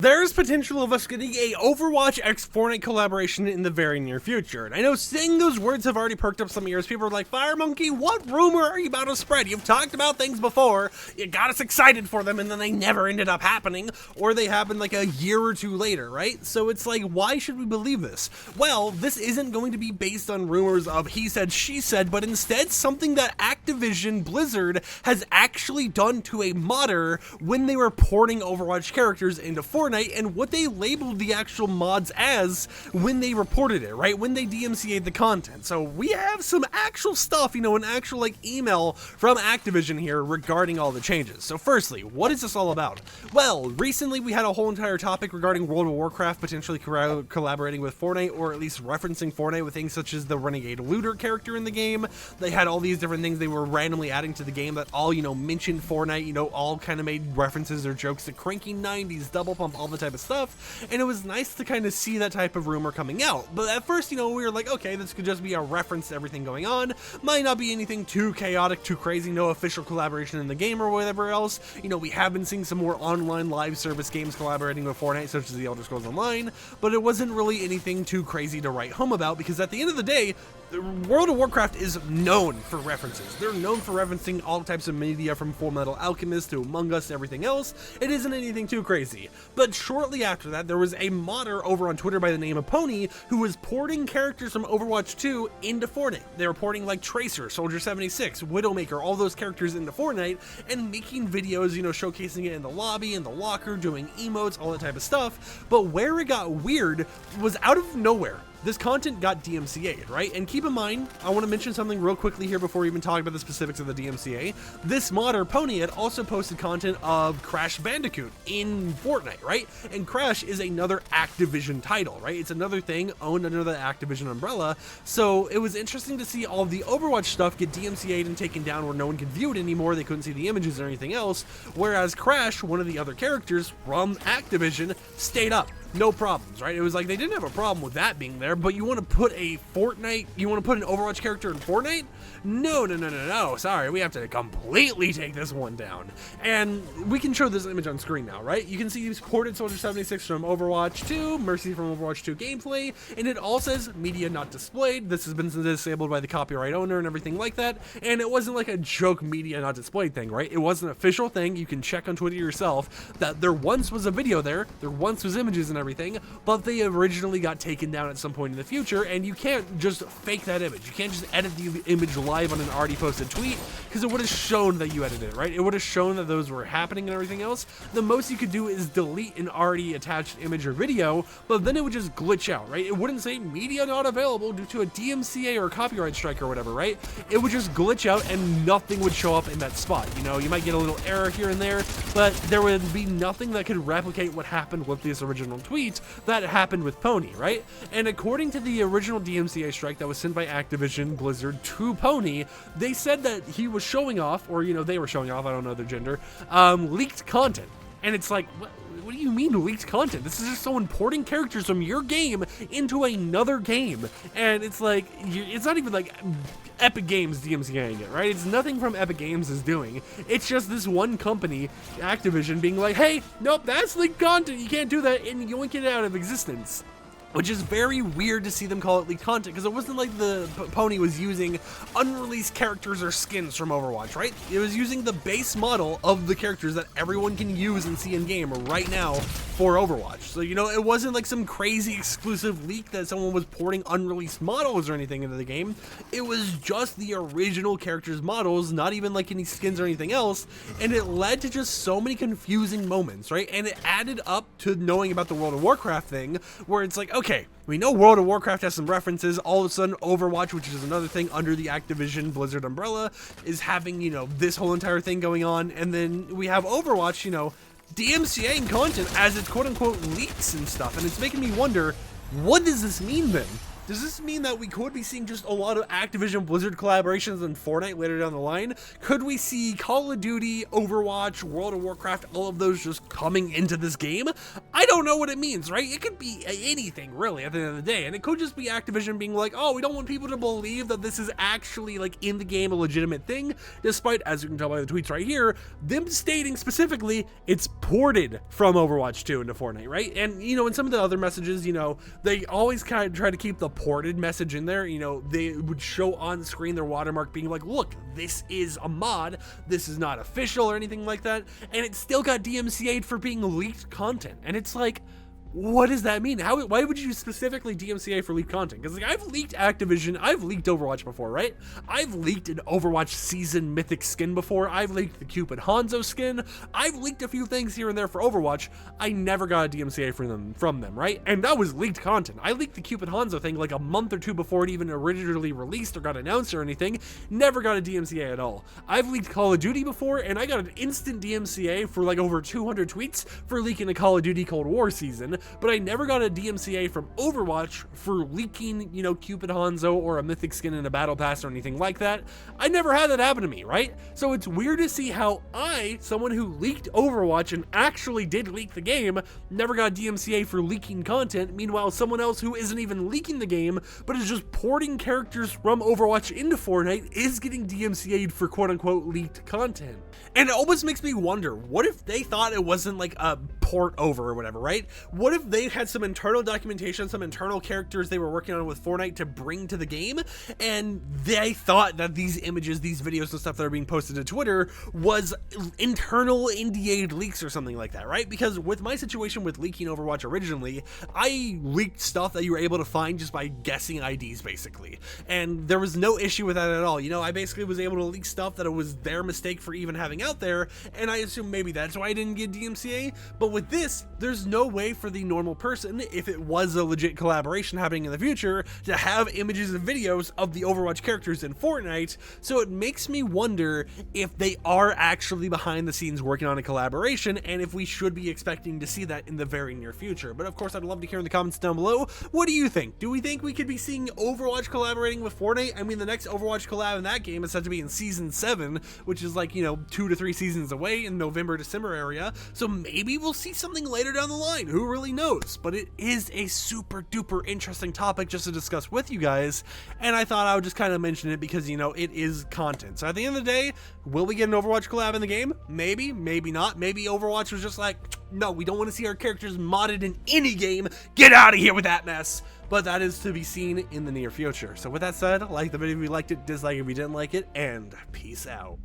There's potential of us getting a Overwatch x Fortnite collaboration in the very near future, and I know saying those words have already perked up some ears. People are like, FireMonkey, what rumor are you about to spread? You've talked about things before, you got us excited for them, and then they never ended up happening, or they happened like a year or two later, right? So it's like, why should we believe this? Well, this isn't going to be based on rumors of he said, she said, but instead something that Activision Blizzard has actually done to a modder when they were porting Overwatch characters into Fortnite, and what they labeled the actual mods as when they reported it, right? When they DMCA'd the content. So we have some actual stuff, you know, an actual like email from Activision here regarding all the changes. So firstly, what is this all about? Well, recently we had a whole entire topic regarding World of Warcraft potentially collaborating with Fortnite, or at least referencing Fortnite with things such as the Renegade Looter character in the game. They had all these different things they were randomly adding to the game that all, you know, mentioned Fortnite, you know, all kind of made references or jokes to cranky 90s, double pump, all the type of stuff, and it was nice to kind of see that type of rumor coming out. But at first, you know, we were like, okay, this could just be a reference to everything going on, might not be anything too chaotic, too crazy, no official collaboration in the game or whatever else. You know, we have been seeing some more online live service games collaborating with Fortnite, such as the Elder Scrolls Online, but it wasn't really anything too crazy to write home about, because at the end of the day, World of Warcraft is known for references. They're known for referencing all types of media, from Fullmetal Alchemist to Among Us to everything else. It isn't anything too crazy. But shortly after that, there was a modder over on Twitter by the name of Pony who was porting characters from Overwatch 2 into Fortnite. They were porting like Tracer, Soldier 76, Widowmaker, all those characters into Fortnite, and making videos, you know, showcasing it in the lobby, in the locker, doing emotes, all that type of stuff. But where it got weird was out of nowhere. This content got DMCA'd, right? And keep in mind, I want to mention something real quickly here before we even talk about the specifics of the DMCA. This modder, Pony, had also posted content of Crash Bandicoot in Fortnite, right? And Crash is another Activision title, right? It's another thing owned under the Activision umbrella. So it was interesting to see all of the Overwatch stuff get DMCA'd and taken down where no one could view it anymore. They couldn't see the images or anything else. Whereas Crash, one of the other characters from Activision, stayed up. No problems, right? It was like they didn't have a problem with that being there, but you want to put a Fortnite, you want to put an Overwatch character in Fortnite? No. Sorry, we have to completely take this one down. And we can show this image on screen now, right? You can see he's ported Soldier 76 from Overwatch 2, Mercy from Overwatch 2 gameplay, and it all says media not displayed. This has been disabled by the copyright owner and everything like that. And it wasn't like a joke media not displayed thing, right? It was an official thing. You can check on Twitter yourself that there once was a video there once was images and everything, but they originally got taken down at some point in the future, and you can't just fake that image. You can't just edit the image live on an already posted tweet, because it would have shown that you edited it, right? It would have shown that those were happening and everything else. The most you could do is delete an already attached image or video, but then it would just glitch out, right? It wouldn't say media not available due to a DMCA or a copyright strike or whatever, right? It would just glitch out and nothing would show up in that spot. You know, you might get a little error here and there, but there would be nothing that could replicate what happened with this original tweet that happened with Pony, right? And according to the original DMCA strike that was sent by Activision Blizzard to Pony, they said that he was showing off, or, you know, they were showing off, I don't know their gender, leaked content. And it's like, what do you mean leaked content? This is just someone porting characters from your game into another game. And it's like, it's not even like Epic Games DMCAing it, right? It's nothing from Epic Games is doing. It's just this one company, Activision, being like, hey, nope, that's leaked content. You can't do that, and yoink it out of existence. Which is very weird to see them call it leaked content, because it wasn't like the Pony was using unreleased characters or skins from Overwatch, right? It was using the base model of the characters that everyone can use and see in game right now for Overwatch. So, you know, it wasn't like some crazy exclusive leak that someone was porting unreleased models or anything into the game. It was just the original characters' models, not even like any skins or anything else, and it led to just so many confusing moments, right? And it added up to knowing about the World of Warcraft thing, where it's like, okay, we know World of Warcraft has some references. All of a sudden, Overwatch, which is another thing under the Activision Blizzard umbrella, is having, you know, this whole entire thing going on. And then we have Overwatch, you know, DMCAing content as it quote-unquote leaks and stuff. And it's making me wonder, what does this mean then? Does this mean that we could be seeing just a lot of Activision Blizzard collaborations in Fortnite later down the line? Could we see Call of Duty, Overwatch, World of Warcraft, all of those just coming into this game? I don't know what it means, right? It could be anything, really, at the end of the day. And it could just be Activision being like, oh, we don't want people to believe that this is actually, like, in the game a legitimate thing, despite, as you can tell by the tweets right here, them stating specifically it's ported from Overwatch 2 into Fortnite, right? And, you know, in some of the other messages, you know, they always kind of try to keep the ported message in there. You know, they would show on screen their watermark being like, look, this is a mod, this is not official or anything like that, and it still got DMCA'd for being leaked content. And it's like, what does that mean? Why would you specifically DMCA for leaked content? Because, like, I've leaked Activision, I've leaked Overwatch before, right? I've leaked an Overwatch season mythic skin before, I've leaked the Cupid Hanzo skin, I've leaked a few things here and there for Overwatch. I never got a DMCA from them, right? And that was leaked content. I leaked the Cupid Hanzo thing like a month or two before it even originally released or got announced or anything. Never got a DMCA at all. I've leaked Call of Duty before, and I got an instant DMCA for like over 200 tweets for leaking the Call of Duty Cold War season. But I never got a DMCA from Overwatch for leaking, you know, Cupid Hanzo or a mythic skin in a battle pass or anything like that. I never had that happen to me, right? So it's weird to see how someone who leaked Overwatch and actually did leak the game, never got a DMCA for leaking content. Meanwhile, someone else who isn't even leaking the game, but is just porting characters from Overwatch into Fortnite, is getting DMCA'd for quote-unquote leaked content. And it almost makes me wonder, what if they thought it wasn't like a port over or whatever, right? What if they had some internal documentation, some internal characters they were working on with Fortnite to bring to the game, and they thought that these images, these videos and stuff that are being posted to Twitter was internal NDA'd leaks or something like that, right? Because with my situation with leaking Overwatch originally, I leaked stuff that you were able to find just by guessing IDs, basically. And there was no issue with that at all. You know, I basically was able to leak stuff that it was their mistake for even having out there, and I assume maybe that's why I didn't get DMCA. But with this, there's no way for the normal person, if it was a legit collaboration happening in the future, to have images and videos of the Overwatch characters in Fortnite. So it makes me wonder if they are actually behind the scenes working on a collaboration, and if we should be expecting to see that in the very near future. But of course, I'd love to hear in the comments down below, what do you think? Do we think we could be seeing Overwatch collaborating with Fortnite? I mean, the next Overwatch collab in that game is said to be in Season 7, which is like, you know, 2 to 3 seasons away in November, December area. So maybe we'll see something later down the line. Who really knows? But it is a super duper interesting topic just to discuss with you guys, and I thought I would just kind of mention it because, you know, it is content. So at the end of the day, will we get an Overwatch collab in the game? Maybe, maybe not. Maybe Overwatch was just like, no, we don't want to see our characters modded in any game. Get out of here with that mess. But that is to be seen in the near future. So with that said, like the video if you liked it, dislike if you didn't like it, and peace out.